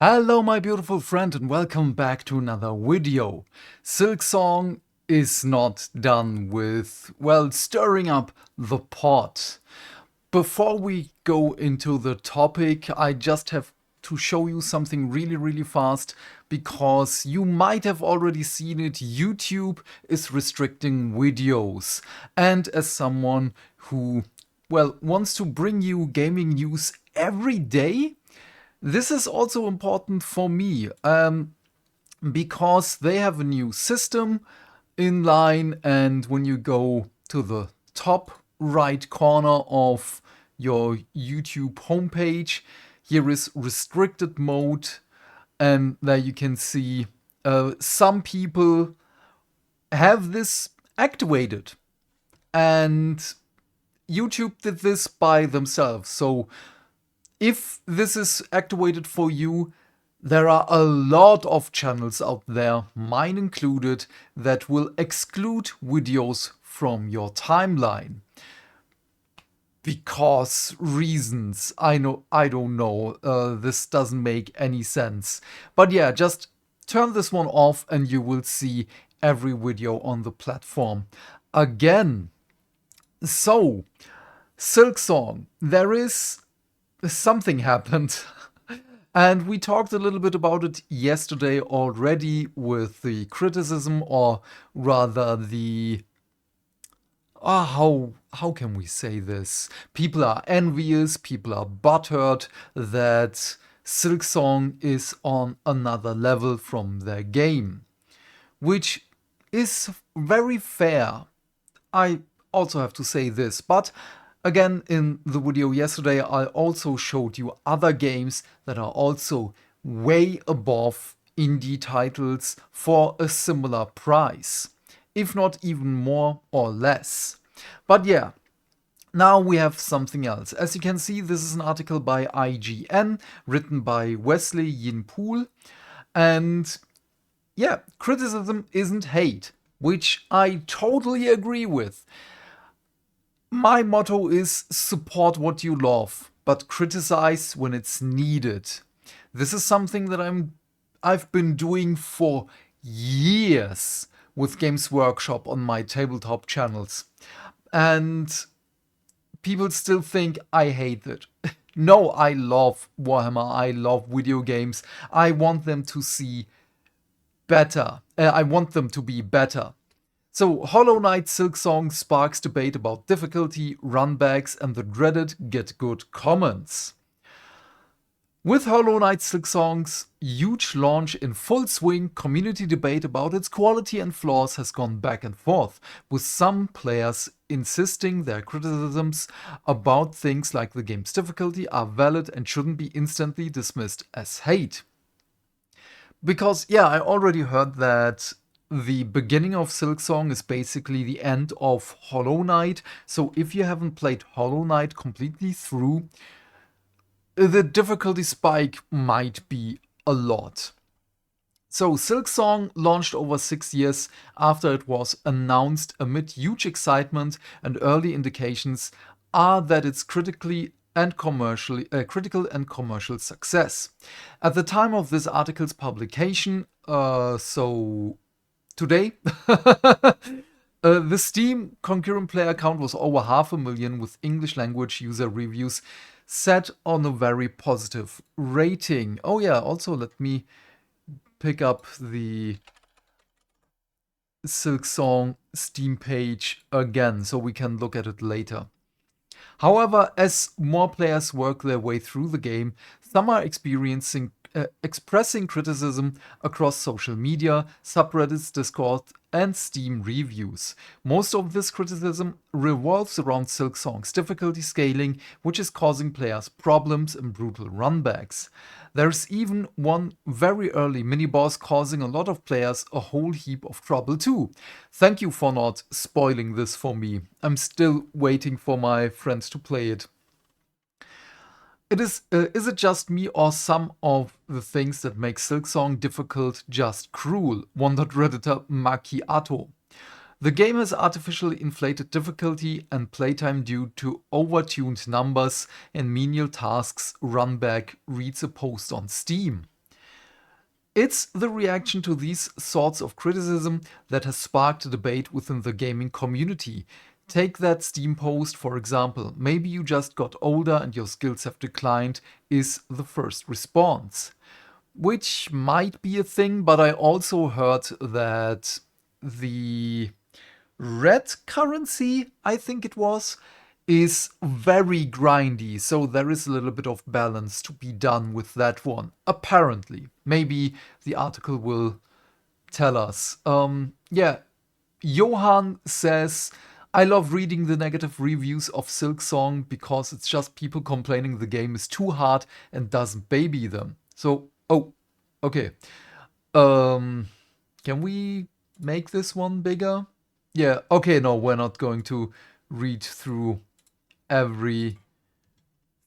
Hello my beautiful friend and welcome back to another video. Silksong is not done with, well, stirring up the pot. Before we go into the topic, I just have to show you something really fast because you might have already seen it. YouTube is restricting videos. And as someone who, well, wants to bring you gaming news every day, this is also important for me because they have a new system in line, and when you go to the top right corner of your YouTube homepage, here is restricted mode, and there you can see some people have this activated, and YouTube did this by themselves. So if this is activated for you, there are a lot of channels out there, mine included, that will exclude videos from your timeline. Because reasons, I don't know, this doesn't make any sense. But yeah, just turn this one off and you will see every video on the platform again. So, Silksong, there is something happened. And we talked a little bit about it yesterday already with the criticism, or rather the... how can we say this? People are envious, people are butthurt that Silksong is on another level from their game. Which is very fair. I also have to say this, but again, in the video yesterday, I also showed you other games that are also way above indie titles for a similar price, if not even more or less. But yeah, now we have something else. As you can see, this is an article by IGN, written by Wesley Yin-Poole, and yeah, criticism isn't hate, which I totally agree with. My motto is support what you love, but criticize when it's needed. This is something that I've been doing for years with Games Workshop on my tabletop channels. And people still think I hate it. No, I love Warhammer, I love video games. I want them to see better. I want them to be better. So, Hollow Knight Silksong sparks debate about difficulty, runbacks, and the dreaded get good comments. With Hollow Knight Silksong's huge launch in full swing, community debate about its quality and flaws has gone back and forth, with some players insisting their criticisms about things like the game's difficulty are valid and shouldn't be instantly dismissed as hate. Because, yeah, I already heard that the beginning of Silksong is basically the end of Hollow Knight, so if you haven't played Hollow Knight completely through, the difficulty spike might be a lot. So Silksong launched over 6 years after it was announced amid huge excitement, and early indications are that it's critical and commercial success. At the time of this article's publication, so today, the Steam concurrent player count was over 500,000, with English language user reviews set on a very positive rating. Oh yeah, also let me pick up the Silksong Steam page again so we can look at it later. However, as more players work their way through the game, some are expressing criticism across social media, subreddits, Discord, and Steam reviews. Most of this criticism revolves around Silksong's difficulty scaling, which is causing players problems and brutal runbacks. There's even one very early mini-boss causing a lot of players a whole heap of trouble too. Thank you for not spoiling this for me. I'm still waiting for my friends to play it. Is it just me, or some of the things that make Silksong difficult just cruel? Wondered Redditor Macchiato. The game has artificially inflated difficulty and playtime due to overtuned numbers and menial tasks, Runback reads a post on Steam. It's the reaction to these sorts of criticism that has sparked a debate within the gaming community. Take that Steam post, for example. Maybe you just got older and your skills have declined, is the first response. Which might be a thing, but I also heard that the red currency, I think it was, is very grindy, so there is a little bit of balance to be done with that one. Apparently. Maybe the article will tell us. Yeah, Johan says, I love reading the negative reviews of Silksong because it's just people complaining the game is too hard and doesn't baby them. So, oh, okay. Can we make this one bigger? Yeah, okay, no, we're not going to read through every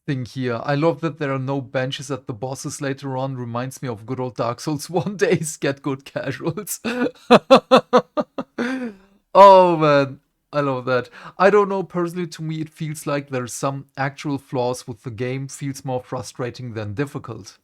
thing here. I love that there are no benches at the bosses later on. Reminds me of good old Dark Souls 1 days. Get good casuals. Oh man, I love that. I don't know, personally to me it feels like there's some actual flaws with the game. Feels more frustrating than difficult.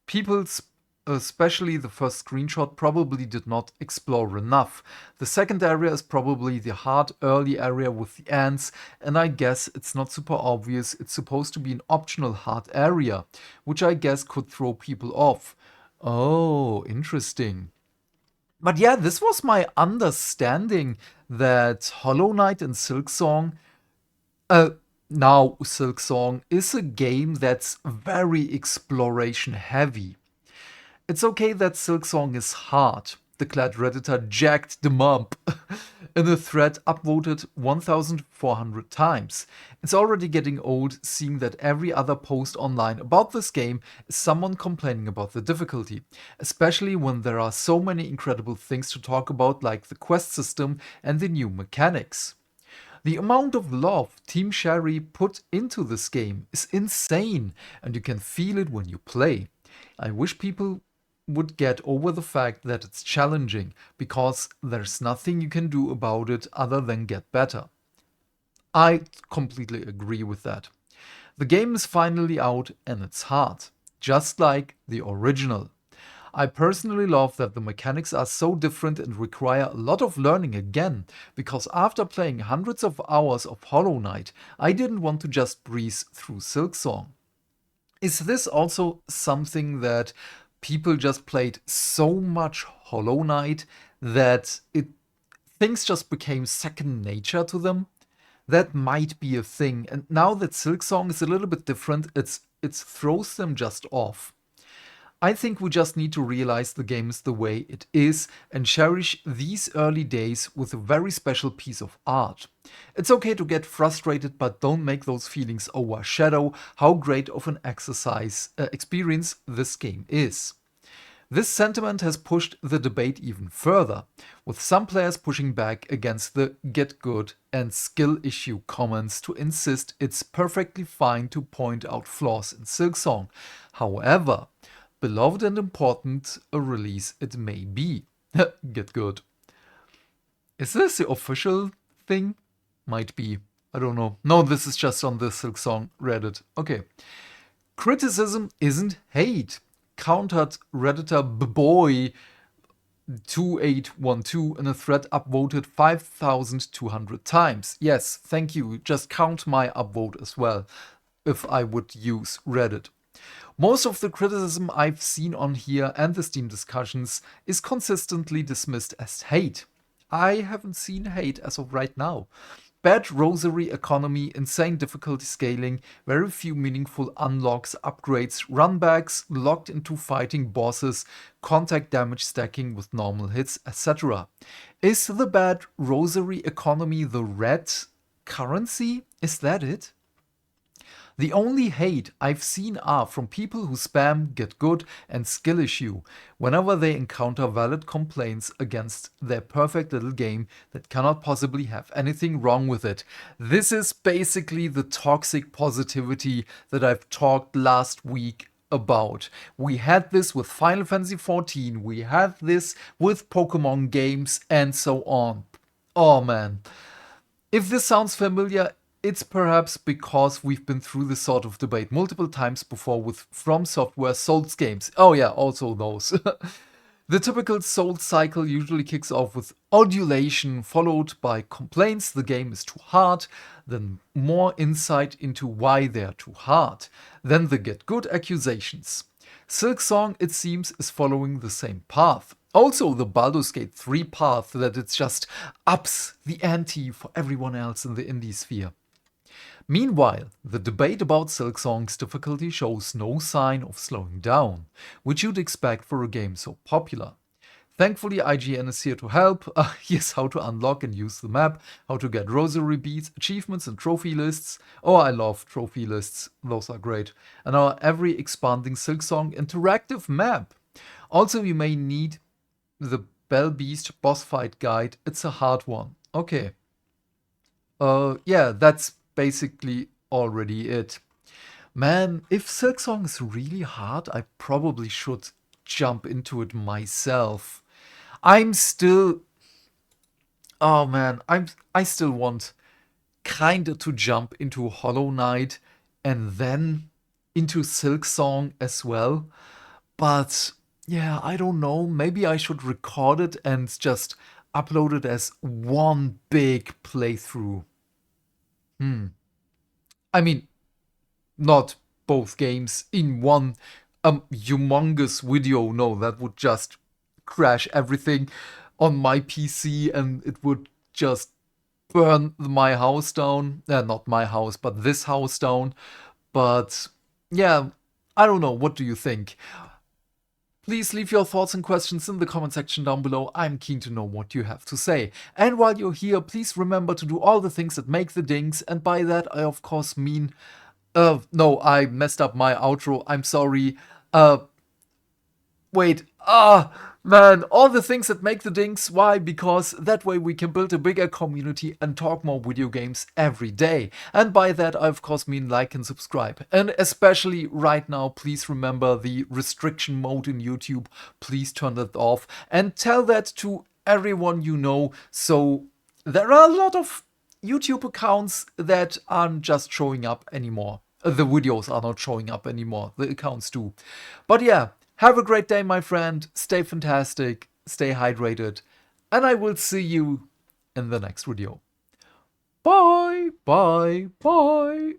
People's, especially the first screenshot, probably did not explore enough. The second area is probably the hard early area with the ants, and I guess it's not super obvious it's supposed to be an optional hard area, which I guess could throw people off. Oh, interesting. But yeah, this was my understanding that Hollow Knight and Silksong, uh, now Silksong, is a game that's very exploration heavy. It's okay that Silksong is hard. The Clad Redditor jacked them up in a thread upvoted 1,400 times. It's already getting old seeing that every other post online about this game is someone complaining about the difficulty, especially when there are so many incredible things to talk about like the quest system and the new mechanics. The amount of love Team Sherry put into this game is insane, and you can feel it when you play. I wish people would get over the fact that it's challenging, because there's nothing you can do about it other than get better. I completely agree with that. The game is finally out and it's hard, just like the original. I personally love that the mechanics are so different and require a lot of learning again, because after playing hundreds of hours of Hollow Knight, I didn't want to just breeze through Silksong. Is this also something that people just played so much Hollow Knight that things just became second nature to them? That might be a thing. And now that Silksong is a little bit different, it throws them just off. I think we just need to realize the game is the way it is and cherish these early days with a very special piece of art. It's okay to get frustrated, but don't make those feelings overshadow how great of an experience this game is. This sentiment has pushed the debate even further, with some players pushing back against the get good and skill issue comments to insist it's perfectly fine to point out flaws in Silksong. However, beloved and important a release it may be. Get good. Is this the official thing? Might be. I don't know. No, this is just on the Silksong Reddit. Okay. Criticism isn't hate, countered Redditor Boy 2812 in a thread upvoted 5,200 times. Yes, thank you. Just count my upvote as well, if I would use Reddit. Most of the criticism I've seen on here and the Steam discussions is consistently dismissed as hate. I haven't seen hate as of right now. Bad rosary economy, insane difficulty scaling, very few meaningful unlocks, upgrades, runbacks, locked into fighting bosses, contact damage stacking with normal hits, etc. Is the bad rosary economy the red currency? Is that it? The only hate I've seen are from people who spam get good and skill issue whenever they encounter valid complaints against their perfect little game that cannot possibly have anything wrong with it. This is basically the toxic positivity that I've talked last week about. We had this with Final Fantasy XIV, we had this with Pokemon games, and so on. Oh man. If this sounds familiar, it's perhaps because we've been through this sort of debate multiple times before with From Software Souls games. Oh yeah, also those. The typical Souls cycle usually kicks off with adulation, followed by complaints the game is too hard, then more insight into why they're too hard, then the get good accusations. Silksong, it seems, is following the same path. Also, the Baldur's Gate 3 path that it just ups the ante for everyone else in the indie sphere. Meanwhile, the debate about Silksong's difficulty shows no sign of slowing down, which you'd expect for a game so popular. Thankfully, IGN is here to help. Here's how to unlock and use the map, how to get rosary beads, achievements, and trophy lists. Oh, I love trophy lists, those are great. And our every expanding Silksong interactive map. Also, you may need the Bell Beast boss fight guide. It's a hard one. Okay. Yeah, that's basically already it. Man, if Silksong is really hard, I probably should jump into it myself. I'm still... Oh man, I still want kinda to jump into Hollow Knight and then into Silksong as well. But yeah, I don't know. Maybe I should record it and just upload it as one big playthrough. I mean, not both games in one humongous video. No, that would just crash everything on my PC and it would just burn my house down. Not my house, but this house down. But yeah, I don't know. What do you think? Please leave your thoughts and questions in the comment section down below. I'm keen to know what you have to say. And while you're here, please remember to do all the things that make the dings. And by that, I of course mean... no, I messed up my outro. I'm sorry. Wait. Man, all the things that make the dings. Why? Because that way we can build a bigger community and talk more video games every day. And by that, I of course mean like and subscribe. And especially right now, please remember the restriction mode in YouTube. Please turn that off and tell that to everyone you know. So there are a lot of YouTube accounts that aren't just showing up anymore. The videos are not showing up anymore. The accounts do. But yeah. Have a great day, my friend. Stay fantastic, stay hydrated, and I will see you in the next video. Bye, bye, bye.